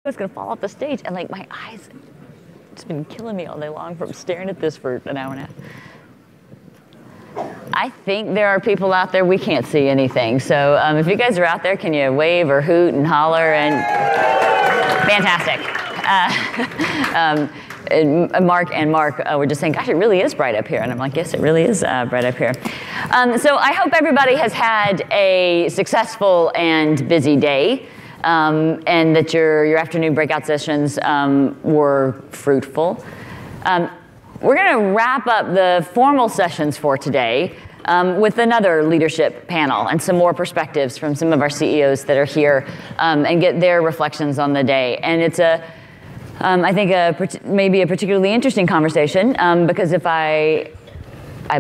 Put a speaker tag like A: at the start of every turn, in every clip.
A: was going to fall off the stage, and like my eyes, it's been killing me all day long from staring at this for an hour and a half. I think there are people out there, we can't see anything. So if you guys are out there, can you wave or hoot and holler? And fantastic. And Mark were just saying, gosh, it really is bright up here. And I'm like, yes, it really is bright up here. So I hope everybody has had a successful and busy day, and that your afternoon breakout sessions were fruitful. We're going to wrap up the formal sessions for today with another leadership panel and some more perspectives from some of our CEOs that are here, and get their reflections on the day. And it's I think maybe a particularly interesting conversation, because if I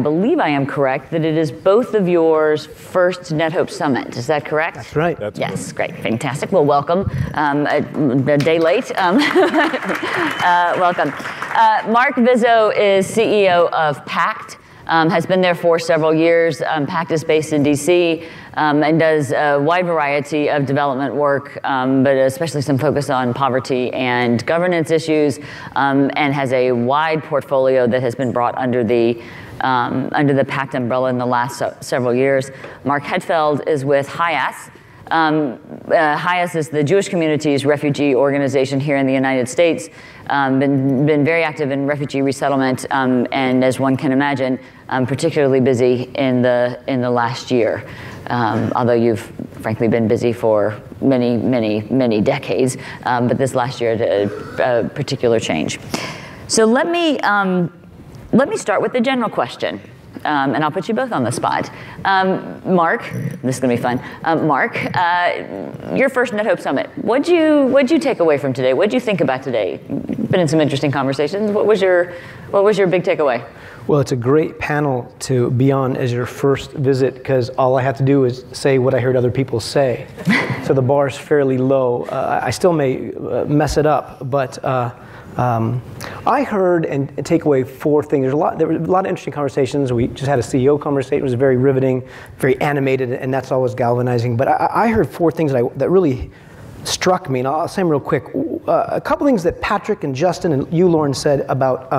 A: believe I am correct that it is both of yours first NetHope Summit. Is that correct?
B: That's right.
A: Yes, great, fantastic. Well, welcome. A day late. Welcome. Mark Vizzo is CEO of Pact. Has been there for several years. Pact is based in DC and does a wide variety of development work, but especially some focus on poverty and governance issues, and has a wide portfolio that has been brought under the Pact umbrella in the last several years. Mark Hedfeld is with HIAS. HIAS is the Jewish community's refugee organization here in the United States. Been very active in refugee resettlement, and as one can imagine, particularly busy in the last year. Although you've frankly been busy for many decades, but this last year a particular change. So let me start with the general question. And I'll put you both on the spot. Mark, this is gonna be fun. Mark, your first NetHope Summit. What'd you take away from today? What'd you think about today? Been in some interesting conversations. What was your big takeaway?
B: Well, it's a great panel to be on as your first visit, because all I have to do is say what I heard other people say. So the bar's fairly low. I still may mess it up, but I heard and take away four things. There were a lot of interesting conversations. We just had a CEO conversation. It was very riveting, very animated, and that's always galvanizing. But I heard four things that really struck me, and I'll say them real quick. A couple things that Patrick and Justin and you, Lauren, said about,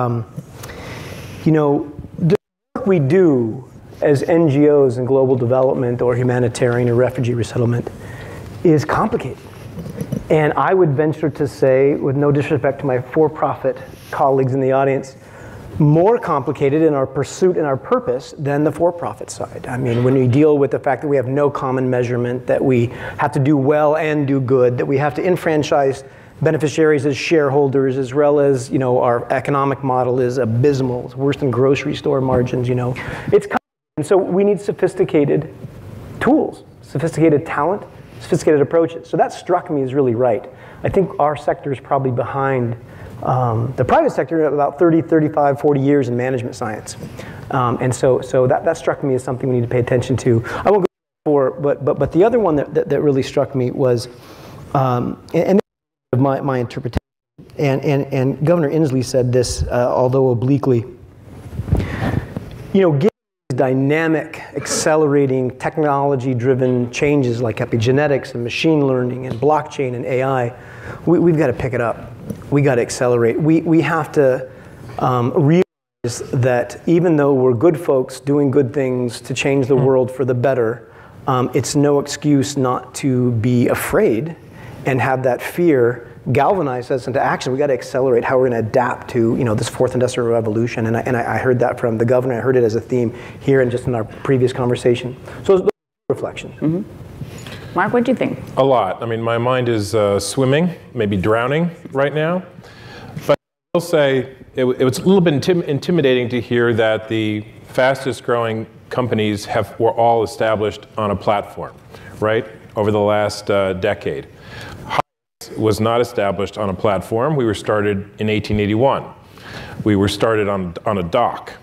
B: the work we do as NGOs in global development or humanitarian or refugee resettlement is complicated. And I would venture to say, with no disrespect to my for-profit colleagues in the audience, more complicated in our pursuit and our purpose than the for-profit side. I mean, when we deal with the fact that we have no common measurement, that we have to do well and do good, that we have to enfranchise beneficiaries as shareholders, as well as, our economic model is abysmal. It's worse than grocery store margins, It's complicated. And so we need sophisticated tools, sophisticated talent, sophisticated approaches. So that struck me as really right. I think our sector is probably behind the private sector about 30, 35, 40 years in management science. And so that struck me as something we need to pay attention to. I won't go for, but the other one that really struck me was, and my interpretation, and Governor Inslee said this, although obliquely, given dynamic, accelerating, technology-driven changes like epigenetics and machine learning and blockchain and AI, we've got to pick it up. We got to accelerate. We have to realize that even though we're good folks doing good things to change the world for the better, it's no excuse not to be afraid and have that fear galvanize us into action. We got to accelerate how we're going to adapt to this fourth industrial revolution, and I heard that from the governor. I heard it as a theme here and just in our previous conversation. So it's a reflection.
A: Mm-hmm. Mark, what do you think?
C: A lot. I mean, my mind is swimming, maybe drowning right now. But I will say it was a little bit intimidating to hear that the fastest growing companies were all established on a platform, right, over the last decade. Was not established on a platform. We were started in 1881. We were started on a dock.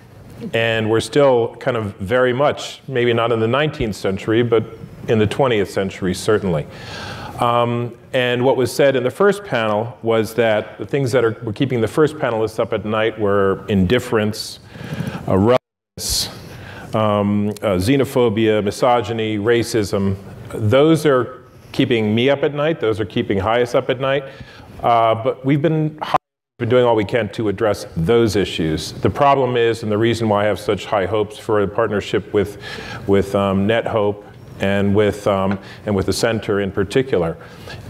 C: And we're still kind of very much, maybe not in the 19th century, but in the 20th century, certainly. And what was said in the first panel was that the things that were keeping the first panelists up at night were indifference, relevance, xenophobia, misogyny, racism. Those are keeping me up at night. Those are keeping HIAS up at night. But we've been doing all we can to address those issues. The problem is, and the reason why I have such high hopes for a partnership with NetHope and with the center in particular,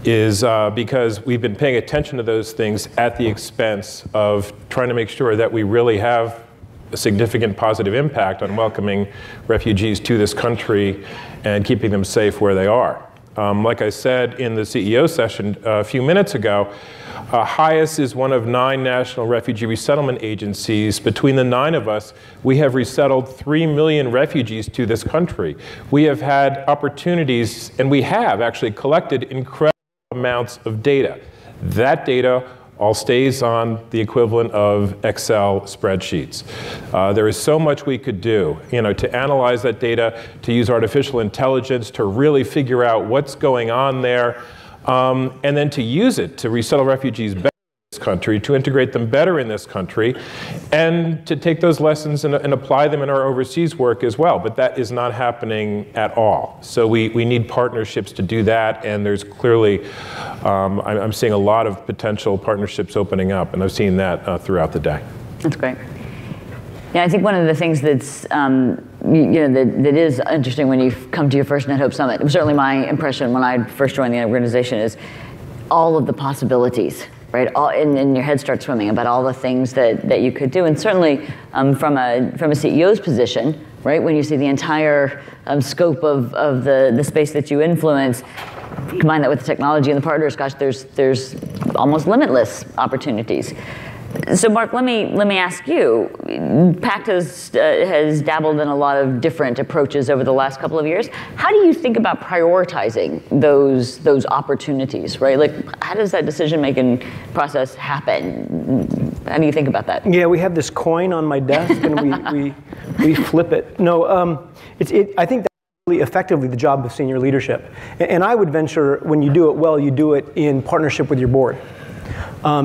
C: is because we've been paying attention to those things at the expense of trying to make sure that we really have a significant positive impact on welcoming refugees to this country and keeping them safe where they are. Like I said in the CEO session a few minutes ago, HIAS is one of 9 national refugee resettlement agencies. Between the 9 of us, we have resettled 3 million refugees to this country. We have had opportunities, and we have actually collected incredible amounts of data. That data all stays on the equivalent of Excel spreadsheets. There is so much we could do, to analyze that data, to use artificial intelligence, to really figure out what's going on there, and then to use it to resettle refugees better in this country, to integrate them better in this country, and to take those lessons and apply them in our overseas work as well. But that is not happening at all. So we need partnerships to do that, and there's clearly, I'm seeing a lot of potential partnerships opening up, and I've seen that throughout the day.
A: That's great. Yeah, I think one of the things that's that is interesting when you come to your first NetHope Summit, it was certainly my impression when I first joined the organization, is all of the possibilities, right? And your head starts swimming about all the things that you could do. And certainly from a CEO's position, right, when you see the entire scope of the space that you influence, combine that with the technology and the partners, gosh, there's almost limitless opportunities. So Mark, let me ask you. PACT has dabbled in a lot of different approaches over the last couple of years. How do you think about prioritizing those opportunities, right? Like, how does that decision-making process happen? How do you think about that?
B: Yeah, we have this coin on my desk, and we flip it. No, I think that's really effectively the job of senior leadership. And I would venture, when you do it well, you do it in partnership with your board.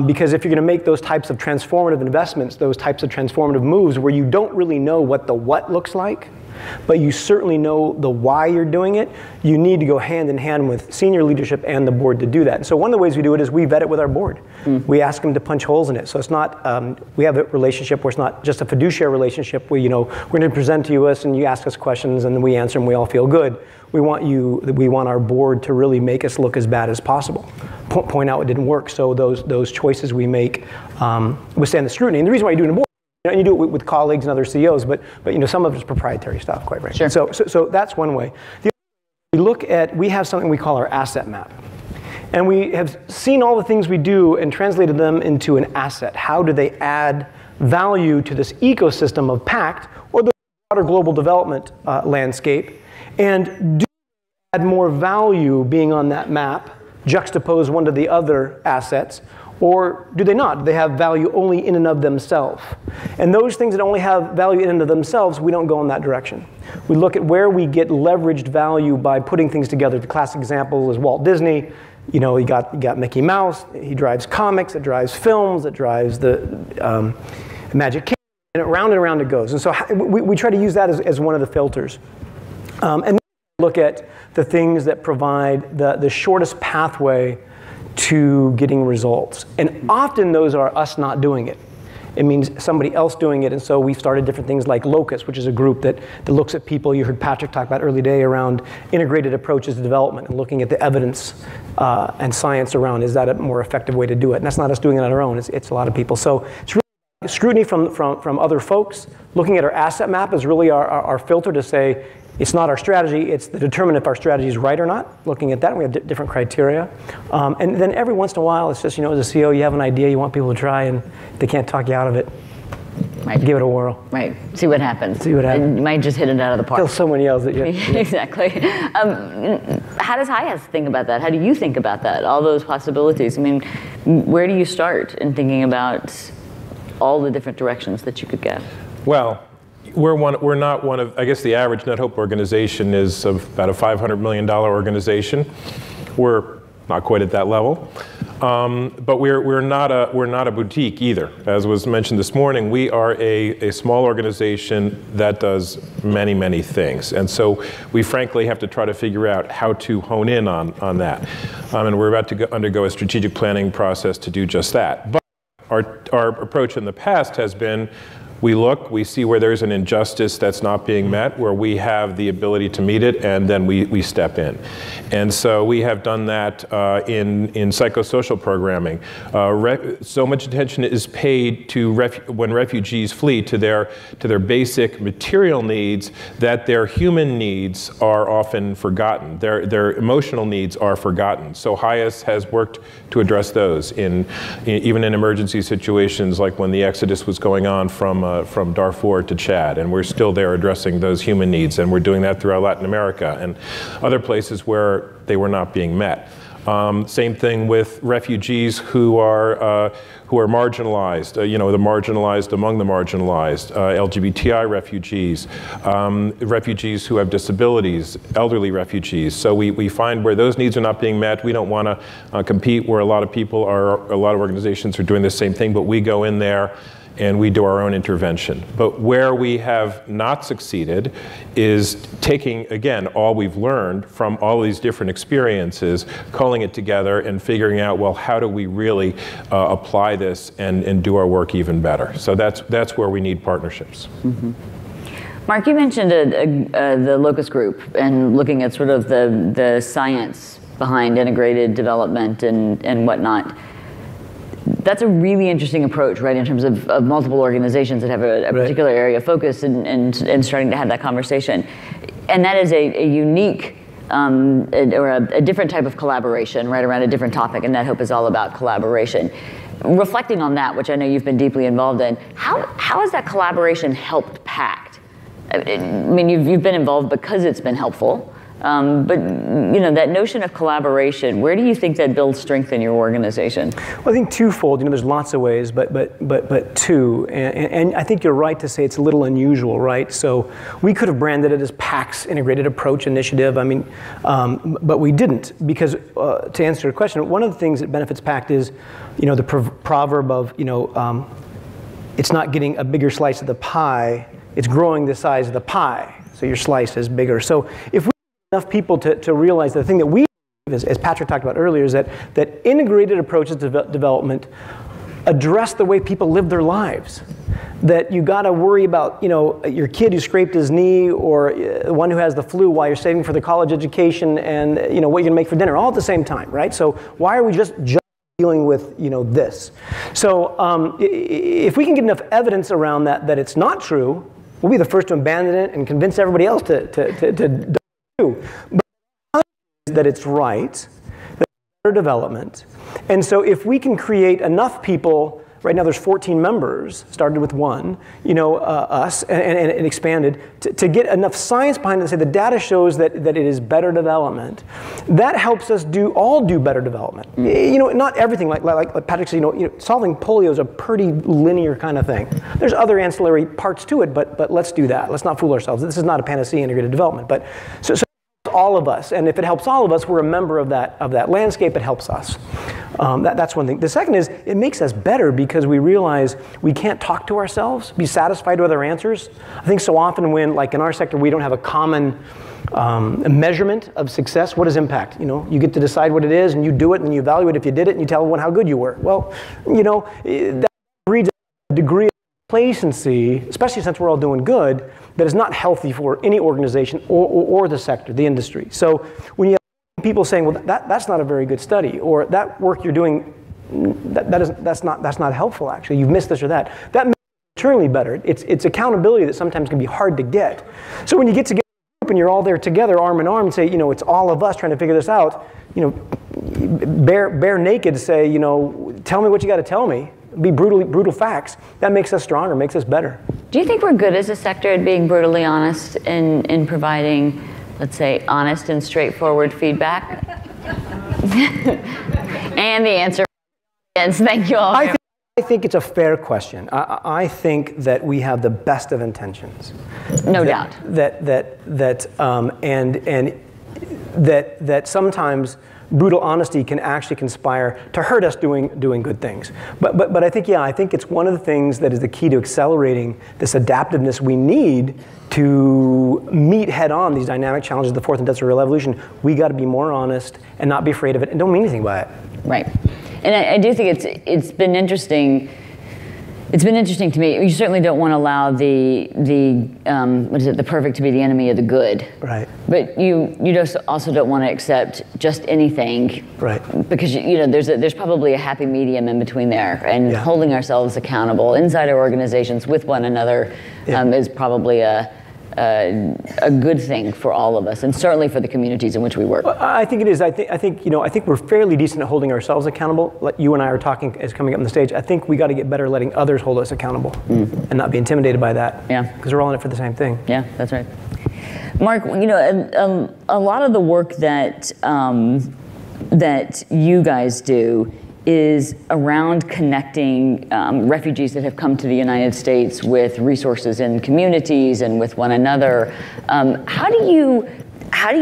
B: Because if you're going to make those types of transformative investments, those types of transformative moves where you don't really know what the what looks like, but you certainly know the why you're doing it, you need to go hand in hand with senior leadership and the board to do that. And so one of the ways we do it is we vet it with our board. We ask them to punch holes in it. So it's not, we have a relationship where it's not just a fiduciary relationship where, we're going to present to you and you ask us questions and then we answer and we all feel good. We want our board to really make us look as bad as possible. Point out what didn't work, so those choices we make withstand the scrutiny. And the reason why you do it in a board, you do it with colleagues and other CEOs, but some of it's proprietary stuff, quite frankly.
A: Sure.
B: So that's one way. We have something we call our asset map. And we have seen all the things we do and translated them into an asset. How do they add value to this ecosystem of PACT or the broader global development landscape? And do they add more value being on that map, juxtapose one to the other assets, or do they not? Do they have value only in and of themselves? And those things that only have value in and of themselves, we don't go in that direction. We look at where we get leveraged value by putting things together. The classic example is Walt Disney. You got Mickey Mouse. He drives comics. It drives films. It drives the Magic Kingdom. And around it goes. And so we try to use that as one of the filters. And then look at the things that provide the shortest pathway to getting results. And often those are us not doing it. It means somebody else doing it. And so we've started different things like Locus, which is a group that looks at people. You heard Patrick talk about early day around integrated approaches to development and looking at the evidence and science around, is that a more effective way to do it? And that's not us doing it on our own. It's a lot of people. So it's really scrutiny from other folks. Looking at our asset map is really our filter to say, it's not our strategy, it's to determine if our strategy is right or not. Looking at that, we have different criteria. And then every once in a while, it's just, as a CEO, you have an idea you want people to try, and if they can't talk you out of it,
A: right.
B: Give it a whirl.
A: Right, see what happens.
B: See what happens.
A: You might just hit it out of the park.
B: Until someone yells at you.
A: Exactly. How does HIAS think about that? How do you think about that, all those possibilities? I mean, where do you start in thinking about all the different directions that you could go?
C: Well, we're not one of, I guess the average NetHope organization is about a $500 million organization. We're not quite at that level. But we're not a boutique either. As was mentioned this morning, we are a small organization that does many, many things. And so we frankly have to try to figure out how to hone in on that. And we're about to undergo a strategic planning process to do just that. But our approach in the past has been, we look, we see where there's an injustice that's not being met, where we have the ability to meet it, and then we step in. And so we have done that in psychosocial programming. So much attention is paid to when refugees flee to their basic material needs that their human needs are often forgotten. Their emotional needs are forgotten. So HIAS has worked to address those even in emergency situations like when the exodus was going on from Darfur to Chad, and we're still there addressing those human needs, and we're doing that throughout Latin America and other places where they were not being met. Same thing with refugees who are marginalized, the marginalized among the marginalized, LGBTI refugees, refugees who have disabilities, elderly refugees. So we find where those needs are not being met, we don't want to compete where a lot of organizations are doing the same thing, but we go in there and we do our own intervention. But where we have not succeeded is taking, again, all we've learned from all these different experiences, culling it together and figuring out, well, how do we really apply this and do our work even better? So that's where we need partnerships.
A: Mm-hmm. Mark, you mentioned the locus group and looking at sort of the science behind integrated development and whatnot. That's a really interesting approach, right, in terms of multiple organizations that have a particular area of focus and starting to have that conversation. And that is a unique or a different type of collaboration, right, around a different topic, and NetHope is all about collaboration. Reflecting on that, which I know you've been deeply involved in, how has that collaboration helped PACT? I mean, you've been involved because it's been helpful. But that notion of collaboration, where do you think that builds strength in your organization?
B: Well, I think twofold. There's lots of ways, but two. And I think you're right to say it's a little unusual, right? So we could have branded it as PACT's Integrated Approach Initiative. I mean, but we didn't, because to answer your question, one of the things that benefits PACT is, the proverb of, it's not getting a bigger slice of the pie, it's growing the size of the pie, so your slice is bigger. So if we enough people to realize the thing that we, as Patrick talked about earlier, is that integrated approaches to development address the way people live their lives. That you got to worry about, your kid who scraped his knee, or the one who has the flu while you're saving for the college education, and what you're going to make for dinner, all at the same time, right? So why are we just dealing with this? So if we can get enough evidence around that it's not true, we'll be the first to abandon it and convince everybody else to do. But that it's right, that it's better development. And so if we can create enough people, right now there's 14 members, started with one, us, and expanded, to get enough science behind it to say the data shows that it is better development. That helps us all do better development. Not everything, like Patrick said, solving polio is a pretty linear kind of thing. There's other ancillary parts to it, but let's do that. Let's not fool ourselves. This is not a panacea integrated development. But so all of us, and if it helps all of us, we're a member of that landscape. It helps us. That's one thing. The second is it makes us better because we realize we can't talk to ourselves, be satisfied with our answers. I think so often when, like in our sector, we don't have a common measurement of success. What is impact? You get to decide what it is, and you do it, and you evaluate if you did it, and you tell everyone how good you were. Well, that breeds a degree of complacency, especially since we're all doing good, that is not healthy for any organization or the sector, the industry. So when you have people saying, well, that's not a very good study, or that work you're doing, that's not helpful actually, you've missed this or that, that makes it internally better. It's accountability that sometimes can be hard to get. So when you get together and you're all there together, arm in arm, and say, it's all of us trying to figure this out, bare naked, say, tell me what you got to tell me. Be brutal facts. That makes us stronger, makes us better.
A: Do you think we're good as a sector at being brutally honest in providing, let's say, honest and straightforward feedback? And the answer is thank you all.
B: I think it's a fair question. I think that we have the best of intentions.
A: No doubt.
B: That sometimes brutal honesty can actually conspire to hurt us doing good things. But I think, yeah, I think it's one of the things that is the key to accelerating this adaptiveness we need to meet head on these dynamic challenges of the fourth industrial revolution. We got to be more honest and not be afraid of it and don't mean anything by it.
A: Right. And I do think it's been interesting. It's been interesting to me. You certainly don't want to allow the perfect to be the enemy of the good.
B: Right.
A: But you just also don't want to accept just anything.
B: Right.
A: Because there's probably a happy medium in between there, and holding ourselves accountable inside our organizations with one another is probably a good thing for all of us, and certainly for the communities in which we work.
B: Well, I think it is. I think we're fairly decent at holding ourselves accountable. Like you and I are talking as coming up on the stage. I think we got to get better at letting others hold us accountable and not be intimidated by that. Yeah. Because we're all in it for the same thing.
A: Yeah, that's right. Mark, a lot of the work that you guys do is around connecting refugees that have come to the United States with resources in communities and with one another. How do you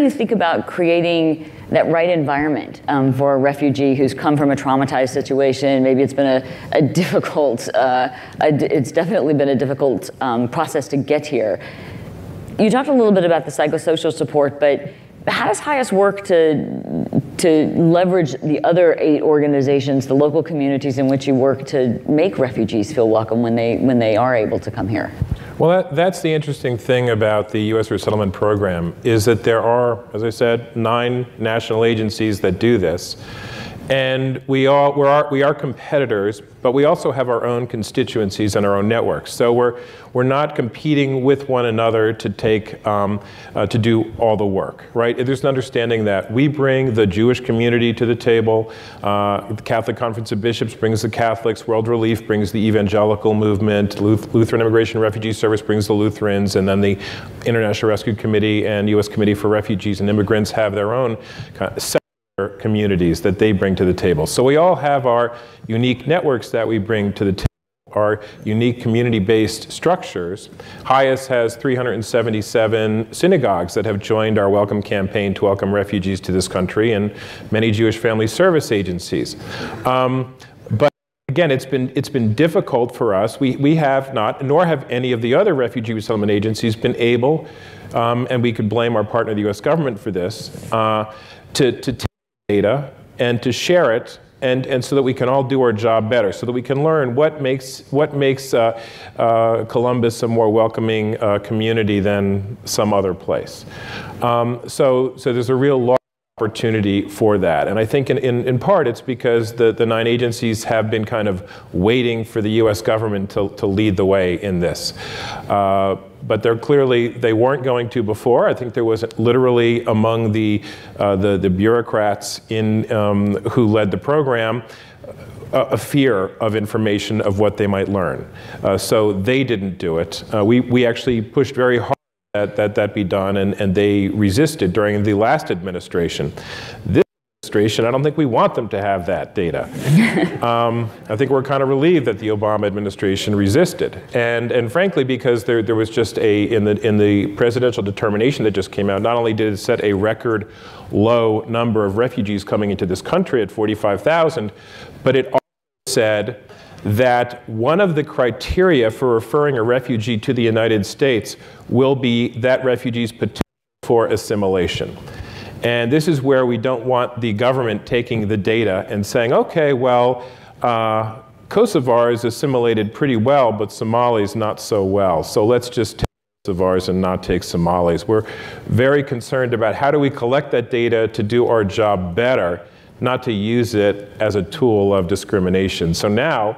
A: think about creating that right environment for a refugee who's come from a traumatized situation? Maybe it's been a difficult, it's definitely been a difficult process to get here. You talked a little bit about the psychosocial support, but how does HIAS work to leverage the other 8 organizations, the local communities in which you work, to make refugees feel welcome when they are able to come here?
C: Well, that's the interesting thing about the U.S. Resettlement Program, is that there are, as I said, 9 national agencies that do this. And we are competitors, but we also have our own constituencies and our own networks. So we're not competing with one another to to do all the work, right? There's an understanding that we bring the Jewish community to the table. The Catholic Conference of Bishops brings the Catholics. World Relief brings the evangelical movement. Lutheran Immigration and Refugee Service brings the Lutherans, and then the International Rescue Committee and U.S. Committee for Refugees and Immigrants have their own communities that they bring to the table. So we all have our unique networks that we bring to the table, our unique community-based structures. HIAS has 377 synagogues that have joined our welcome campaign to welcome refugees to this country, and many Jewish family service agencies. But again, it's been difficult for us. We have not, nor have any of the other refugee resettlement agencies, been able, and we could blame our partner, the U.S. government, for this, to take data and to share it, and so that we can all do our job better, so that we can learn what makes Columbus a more welcoming community than some other place. So there's a real large opportunity for that, and I think in part it's because the 9 agencies have been kind of waiting for the U.S. government to lead the way in this. But they weren't going to before. I think there was literally among the bureaucrats who led the program a fear of information of what they might learn. So they didn't do it. We actually pushed very hard that be done, and they resisted during the last administration. This administration, I don't think we want them to have that data. I think we're kind of relieved that the Obama administration resisted, and frankly, because there was just in the presidential determination that just came out, not only did it set a record low number of refugees coming into this country at 45,000, but it also said that one of the criteria for referring a refugee to the United States will be that refugee's potential for assimilation. And this is where we don't want the government taking the data and saying, okay, well, Kosovars assimilated pretty well, but Somalis not so well. So let's just take Kosovars and not take Somalis. We're very concerned about how do we collect that data to do our job better, not to use it as a tool of discrimination. So now,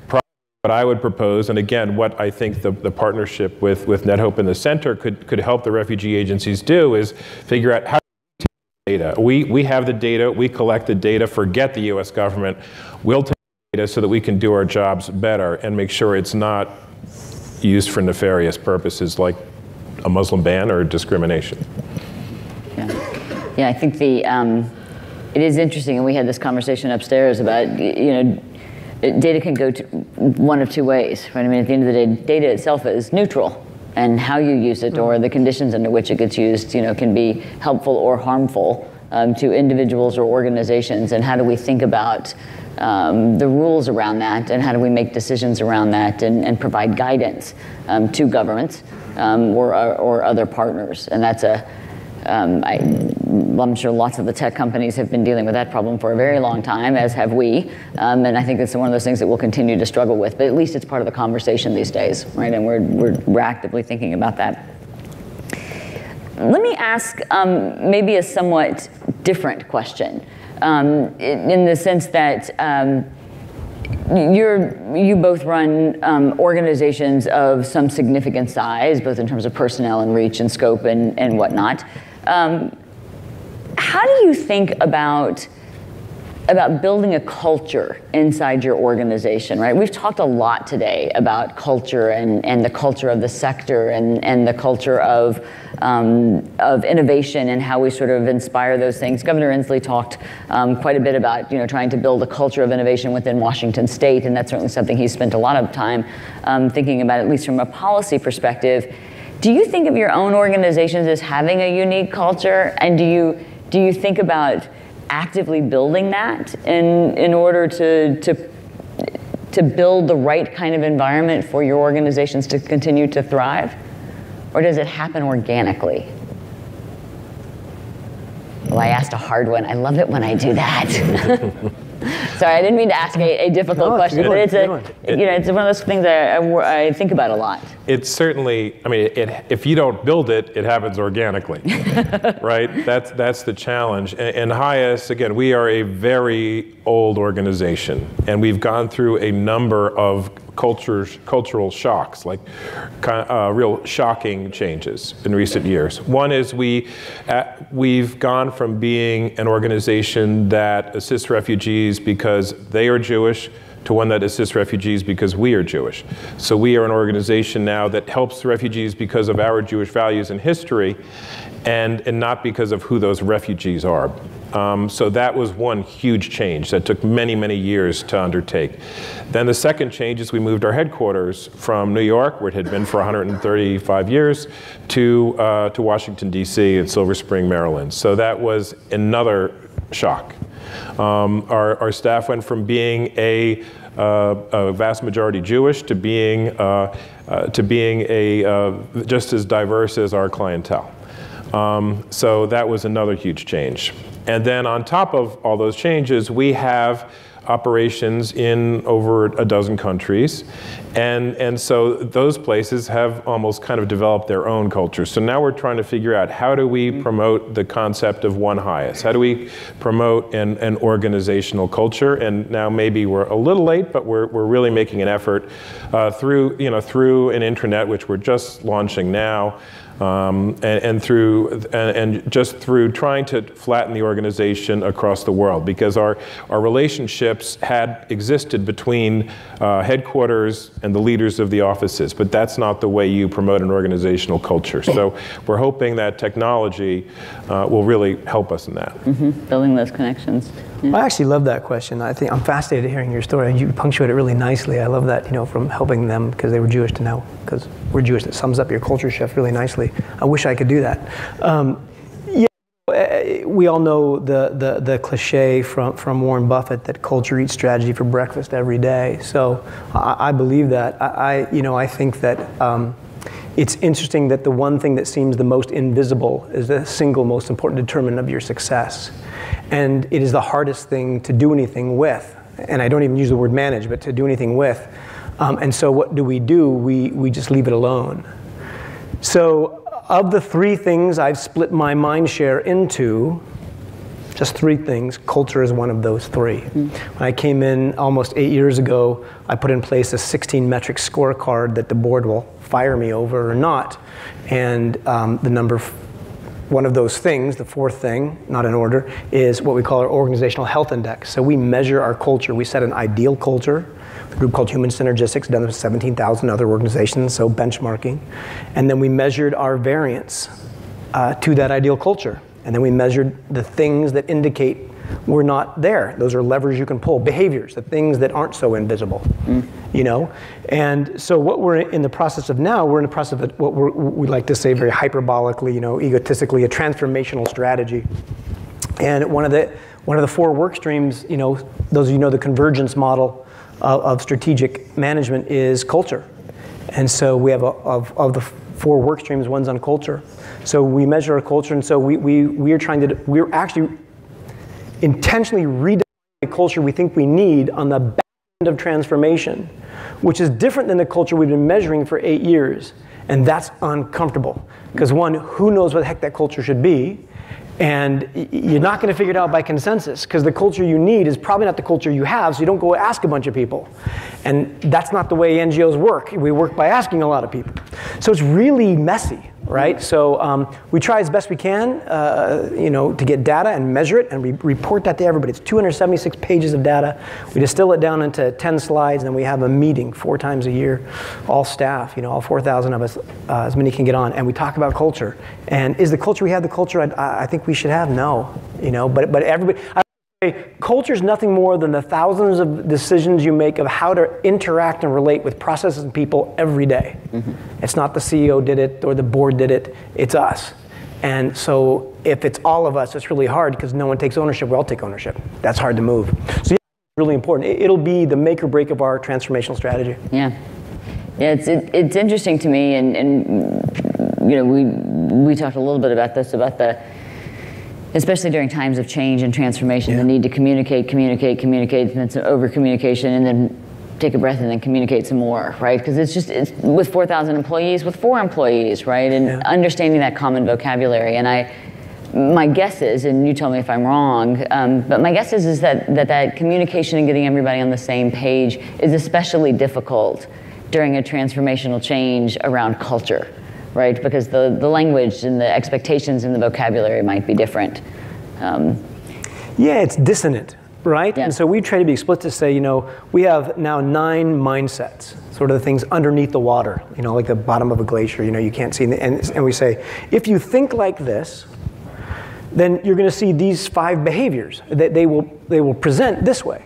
C: what I would propose, and again, what I think the partnership with NetHope and the Center could help the refugee agencies do, is figure out how to take data. We have the data, we collect the data, forget the U.S. government. We'll take the data so that we can do our jobs better and make sure it's not used for nefarious purposes like a Muslim ban or discrimination.
A: Yeah, I think it is interesting, and we had this conversation upstairs about, data can go one of 2 ways, right? I mean, at the end of the day, data itself is neutral, and how you use it or the conditions under which it gets used, can be helpful or harmful to individuals or organizations, and how do we think about the rules around that, and how do we make decisions around that, and provide guidance to governments or other partners. And that's I'm sure lots of the tech companies have been dealing with that problem for a very long time, as have we. And I think it's one of those things that we'll continue to struggle with, but at least it's part of the conversation these days, right? And we're actively thinking about that. Let me ask maybe a somewhat different question, in the sense that you both run organizations of some significant size, both in terms of personnel and reach and scope and whatnot. How do you think about building a culture inside your organization, right? We've talked a lot today about culture and the culture of the sector and the culture of innovation and how we sort of inspire those things. Governor Inslee talked quite a bit about trying to build a culture of innovation within Washington State, and that's certainly something he's spent a lot of time thinking about, at least from a policy perspective. Do you think of your own organizations as having a unique culture, and do you think about actively building that in order to build the right kind of environment for your organizations to continue to thrive? Or does it happen organically? Well, I asked a hard one. I love it when I do that. Sorry, I didn't mean to ask a difficult question, but it's one of those things that I think about a lot.
C: It's certainly, if you don't build it, it happens organically, right? That's the challenge. And HIAS, again, we are a very old organization, and we've gone through a number of cultural shocks, like real shocking changes in recent years. One is we've gone from being an organization that assists refugees because they are Jewish to one that assists refugees because we are Jewish. So we are an organization now that helps refugees because of our Jewish values and history, and not because of who those refugees are. So that was one huge change that took many, many years to undertake. Then the second change is we moved our headquarters from New York, where it had been for 135 years, to Washington, D.C. in Silver Spring, Maryland. So that was another shock. Our staff went from being a vast majority Jewish to being just as diverse as our clientele. So that was another huge change. And then on top of all those changes, we have operations in over a dozen countries. And so those places have almost kind of developed their own culture. So now we're trying to figure out, how do we promote the concept of one HIAS? How do we promote an organizational culture? And now maybe we're a little late, but we're really making an effort through an intranet, which we're just launching now, and just through trying to flatten the organization across the world, because our relationships had existed between headquarters and the leaders of the offices, but that's not the way you promote an organizational culture. So we're hoping that technology will really help us in that.
A: Building those connections. Yeah.
B: I actually love that question. I think I'm fascinated hearing your story. You punctuate it really nicely. I love that, from helping them because they were Jewish to now because we're Jewish. That sums up your culture shift really nicely. I wish I could do that. We all know the cliche from Warren Buffett that culture eats strategy for breakfast every day. So I believe that. I think that it's interesting that the one thing that seems the most invisible is the single most important determinant of your success. And it is the hardest thing to do anything with. And I don't even use the word manage, but to do anything with. And so what do? We just leave it alone. So of the three things I've split my mind share into, just three things, culture is one of those three. When I came in almost 8 years ago, I put in place a 16 metric scorecard that the board will fire me over or not. And one of those things, the fourth thing, not in order, is what we call our organizational health index. So we measure our culture. We set an ideal culture, a group called Human Synergistics, done with 17,000 other organizations, so benchmarking. And then we measured our variance to that ideal culture. And then we measured the things that indicate we're not there. Those are levers you can pull, behaviors, the things that aren't so invisible, And so what we're in the process of now, we're in the process of what we like to say very hyperbolically, egotistically, a transformational strategy. And one of the 4 work streams, you know, those of you know the convergence model of strategic management is culture. And so we have of the 4 work streams, one's on culture. So we measure our culture, and so we're actually intentionally redefining the culture we think we need on the back end of transformation, which is different than the culture we've been measuring for 8 years. And that's uncomfortable. Because one, who knows what the heck that culture should be? And you're not going to figure it out by consensus, because the culture you need is probably not the culture you have, so you don't go ask a bunch of people. And that's not the way NGOs work. We work by asking a lot of people. So it's really messy, right? So we try as best we can, you know, to get data and measure it, and we report that to everybody. It's 276 pages of data. We distill it down into 10 slides, and then we have a meeting 4 times a year, all staff, you know, all 4,000 of us, as many can get on, and we talk about culture. And is the culture we have the culture I think we should have? No, you know, but everybody. Culture is nothing more than the thousands of decisions you make of how to interact and relate with processes and people every day. It's not the CEO did it or the board did it, it's us. And so if it's all of us, it's really hard because no one takes ownership. We all take ownership. That's hard to move. So yeah, it's really important. It'll be the make or break of our transformational strategy.
A: Yeah. Yeah, it's interesting to me, and you know, we talked a little bit about this, about especially during times of change and transformation, the need to communicate, and then some over-communication, and then take a breath and then communicate some more, right? Because it's with 4,000 employees, with 4 employees, right? And understanding that common vocabulary. And my guess is, and you tell me if I'm wrong, but my guess is that communication and getting everybody on the same page is especially difficult during a transformational change around culture. Right, because the language and the expectations and the vocabulary might be different.
B: Yeah, it's dissonant, right?
A: Yeah.
B: And so we try to be explicit to say, you know, we have now 9 mindsets, sort of the things underneath the water, you know, like the bottom of a glacier, you know, you can't see. And we say, if you think like this, then you're going to see these 5 behaviors that they will present this way.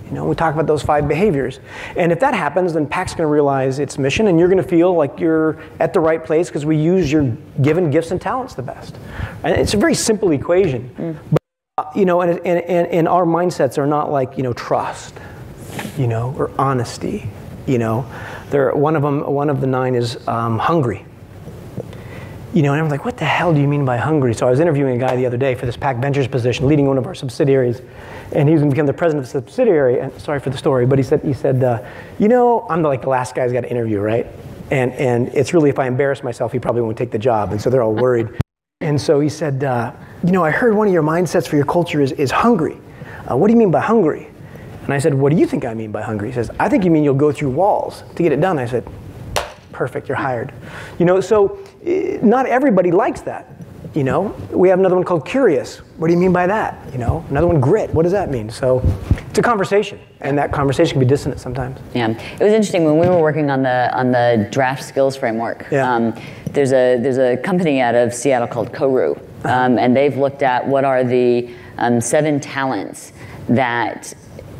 B: You know, we talk about those 5 behaviors. And if that happens, then PAC's going to realize its mission, and you're going to feel like you're at the right place because we use your given gifts and talents the best. And it's a very simple equation. But, you know, and our mindsets are not like, you know, trust, you know, or honesty, you know. One of the 9 is hungry. You know, and I'm like, what the hell do you mean by hungry? So I was interviewing a guy the other day for this PAC Ventures position, leading one of our subsidiaries, and he was going to become the president of the subsidiary. And sorry for the story, but he said, you know, I'm like the last guy who's got to interview, right? And it's really, if I embarrass myself, he probably won't take the job, and so they're all worried. And so he said, you know, I heard one of your mindsets for your culture is hungry. What do you mean by hungry? And I said, what do you think I mean by hungry? He says, I think you mean you'll go through walls to get it done. I said, perfect, you're hired. You know, so not everybody likes that. You know, we have another one called curious. What do you mean by that? You know, another one, grit. What does that mean? So it's a conversation, and that conversation can be dissonant sometimes.
A: Yeah, it was interesting when we were working on the draft skills framework. Yeah. There's a company out of Seattle called Koru, and they've looked at what are the 7 talents that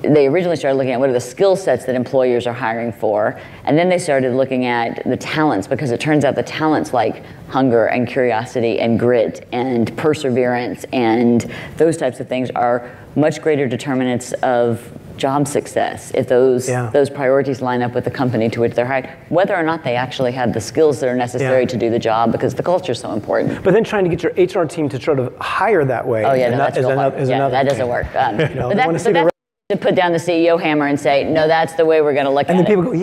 A: they originally started looking at what are the skill sets that employers are hiring for, and then they started looking at the talents, because it turns out the talents like hunger and curiosity and grit and perseverance and those types of things are much greater determinants of job success if those priorities line up with the company to which they're hired, whether or not they actually have the skills that are necessary to do the job, because the culture is so important.
B: But then trying to get your HR team to sort of hire that way
A: that doesn't work.
B: You know,
A: to put down the CEO hammer and say, no, that's the way we're going to look at it.
B: And then people go,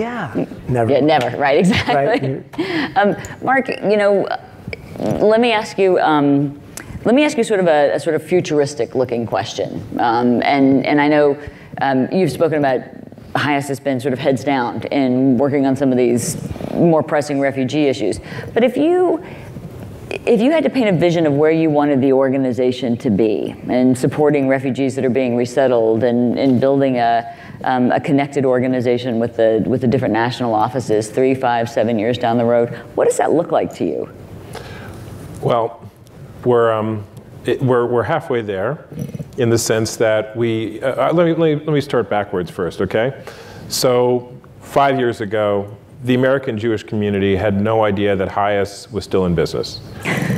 B: never.
A: Yeah, never, right, exactly. Right. Mark, you know, let me ask you sort of a sort of futuristic looking question. And I know you've spoken about HIAS has been sort of heads down in working on some of these more pressing refugee issues. But if you had to paint a vision of where you wanted the organization to be in supporting refugees that are being resettled and building a connected organization with the different national offices 3, 5, 7 years down the road, what does that look like to you?
C: Well, we're halfway there in the sense that we, let me start backwards first, okay? So 5 years ago, the American Jewish community had no idea that HIAS was still in business,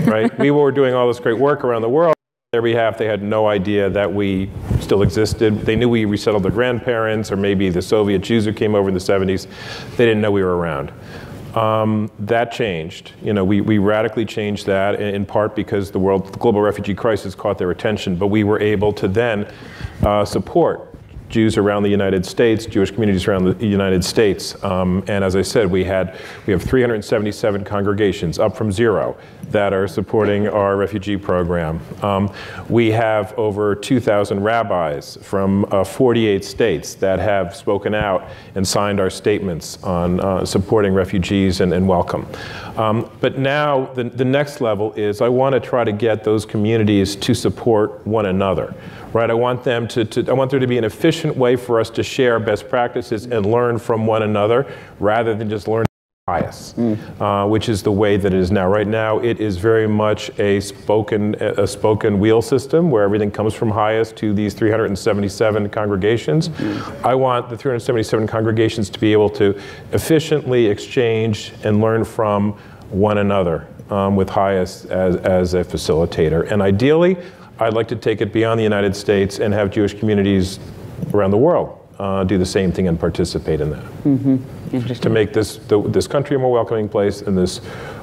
C: right? We were doing all this great work around the world. their behalf, they had no idea that we still existed. They knew we resettled their grandparents, or maybe the Soviet Jews who came over in the 70s. They didn't know we were around. That changed. We radically changed that, in part because the global refugee crisis caught their attention, but we were able to then support Jews around the United States, Jewish communities around the United States. And as I said, we have 377 congregations, up from 0, that are supporting our refugee program. We have over 2,000 rabbis from 48 states that have spoken out and signed our statements on supporting refugees and welcome. But now the next level is I want to try to get those communities to support one another. Right, I want there to be an efficient way for us to share best practices and learn from one another, rather than just learn bias, which is the way that it is now. Right now, it is very much a spoken wheel system where everything comes from highest to these 377 congregations. I want the 377 congregations to be able to efficiently exchange and learn from one another with highest as a facilitator, and ideally, I'd like to take it beyond the United States and have Jewish communities around the world do the same thing and participate in that. To make this country a more welcoming place and this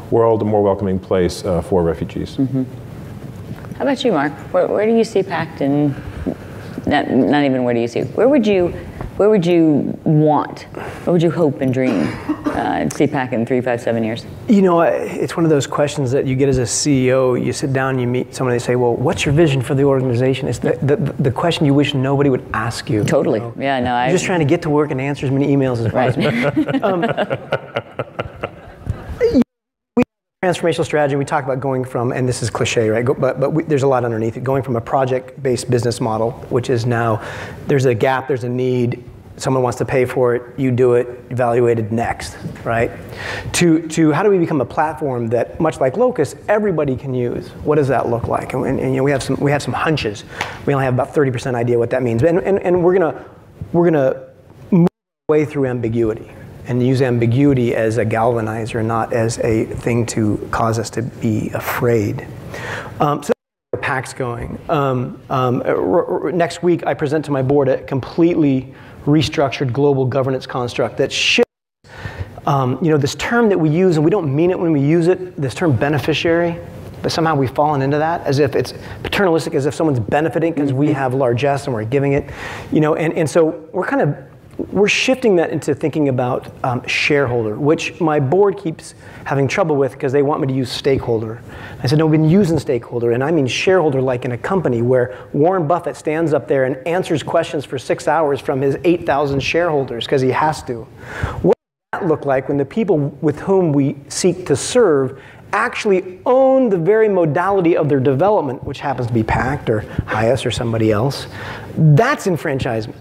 C: world a more welcoming place for refugees.
A: How about you, Mark? Where do you see PACT in, not even where do you see, where would you want, where would you hope and dream to see PACT in 3, 5, 7 years?
B: It's one of those questions that you get as a CEO. You sit down, you meet someone, they say, well, what's your vision for the organization? It's the question you wish nobody would ask you.
A: Totally. Yeah, no,
B: I'm just trying to get to work and answer as many emails as possible. We have a transformational strategy. We talk about going from, and this is cliche, right? But there's a lot underneath it. Going from a project-based business model, which is now, there's a gap, there's a need, someone wants to pay for it, you do it, evaluated, next, right? To how do we become a platform that, much like Locus, everybody can use? What does that look like? And we have some hunches. We only have about 30% idea what that means. And we're gonna move away through ambiguity and use ambiguity as a galvanizer, not as a thing to cause us to be afraid. So where PACT's going. Next week, I present to my board a completely restructured global governance construct that shifts, this term that we use, and we don't mean it when we use it, this term beneficiary, but somehow we've fallen into that as if it's paternalistic, as if someone's benefiting because we have largesse and we're giving it, and so we're shifting that into thinking about shareholder, which my board keeps having trouble with because they want me to use stakeholder. I said, no, we've been using stakeholder, and I mean shareholder like in a company where Warren Buffett stands up there and answers questions for 6 hours from his 8,000 shareholders because he has to. What does that look like when the people with whom we seek to serve actually own the very modality of their development, which happens to be PACT or HIAS or somebody else? That's enfranchisement.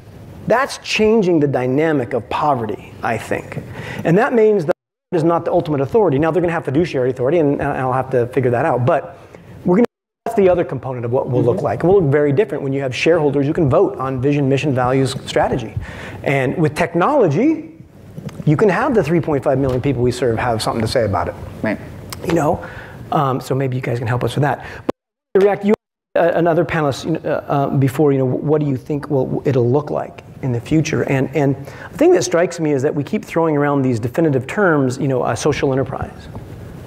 B: That's changing the dynamic of poverty, I think. And that means that is not the ultimate authority. Now, they're going to have fiduciary authority, and I'll have to figure that out. But that's the other component of what we'll look like. It will look very different when you have shareholders who can vote on vision, mission, values, strategy. And with technology, you can have the 3.5 million people we serve have something to say about it.
A: Right.
B: So maybe you guys can help us with that. But to react, another panelist before, what do you think it'll look like in the future? And the thing that strikes me is that we keep throwing around these definitive terms, social enterprise,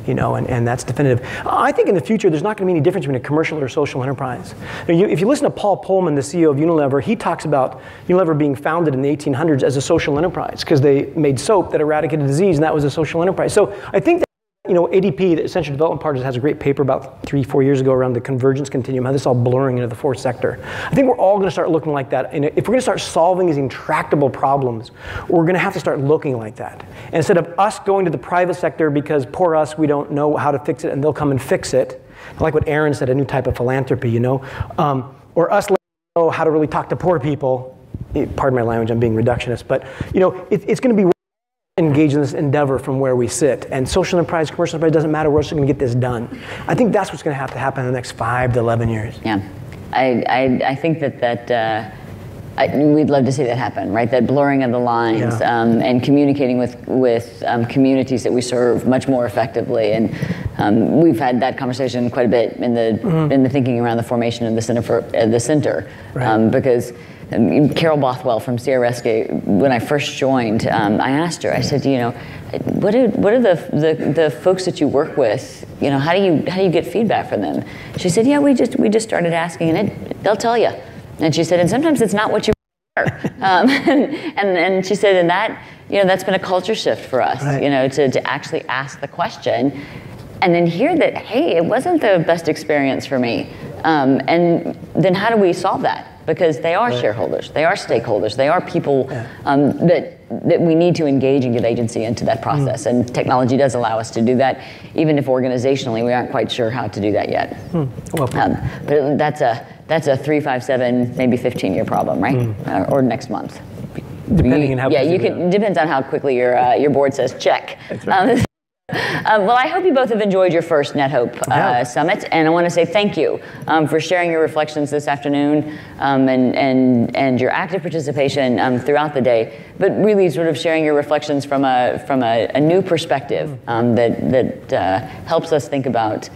B: and that's definitive. I think in the future there's not going to be any difference between a commercial or social enterprise. If you listen to Paul Pullman, the CEO of Unilever, he talks about Unilever being founded in the 1800s as a social enterprise because they made soap that eradicated disease, and that was a social enterprise. So I think that ADP, the Essential Development Partners, has a great paper about 3-4 years ago around the convergence continuum, how this is all blurring into the fourth sector. I think we're all going to start looking like that. And if we're going to start solving these intractable problems, we're going to have to start looking like that. And instead of us going to the private sector because poor us, we don't know how to fix it, and they'll come and fix it. I like what Aaron said, a new type of philanthropy, or us letting know how to really talk to poor people. Pardon my language, I'm being reductionist, but it's going to be engage in this endeavor from where we sit. And social enterprise, commercial enterprise, doesn't matter, we're also going to get this done. I think that's what's going to have to happen in the next 5 to 11 years.
A: Yeah, I think that we'd love to see that happen, right? That blurring of the lines, and communicating with communities that we serve much more effectively. And we've had that conversation quite a bit in the thinking around the formation of the center,
B: Right.
A: because Carol Bothwell from CRSK, when I first joined, I asked her, I said, what are the folks that you work with, how do you get feedback from them? She said, yeah, we just started asking, and they'll tell you. And she said, and sometimes it's not what you hear. And she said, and that's been a culture shift for us,
B: right.
A: To actually ask the question, and then hear that, hey, it wasn't the best experience for me, and then how do we solve that? Because they are shareholders, they are stakeholders, they are people that we need to engage and give agency into that process. And technology does allow us to do that, even if organizationally we aren't quite sure how to do that yet.
B: Well,
A: but that's a 3, 5, 7, maybe 15-year problem, right? Or next month.
B: Depending on how.
A: Yeah, depends on how quickly your board says check.
B: That's right.
A: Well, I hope you both have enjoyed your first NetHope Summit, and I want to say thank you for sharing your reflections this afternoon, and your active participation throughout the day, but really sort of sharing your reflections from a new perspective that helps us think about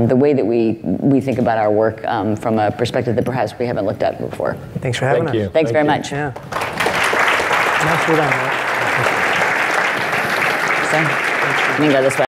A: the way that we think about our work from a perspective that perhaps we haven't looked at before.
B: Thanks for having us.
A: Thanks very much.
B: Yeah. Nicely done, Matt.
A: So, I'm going to go this way.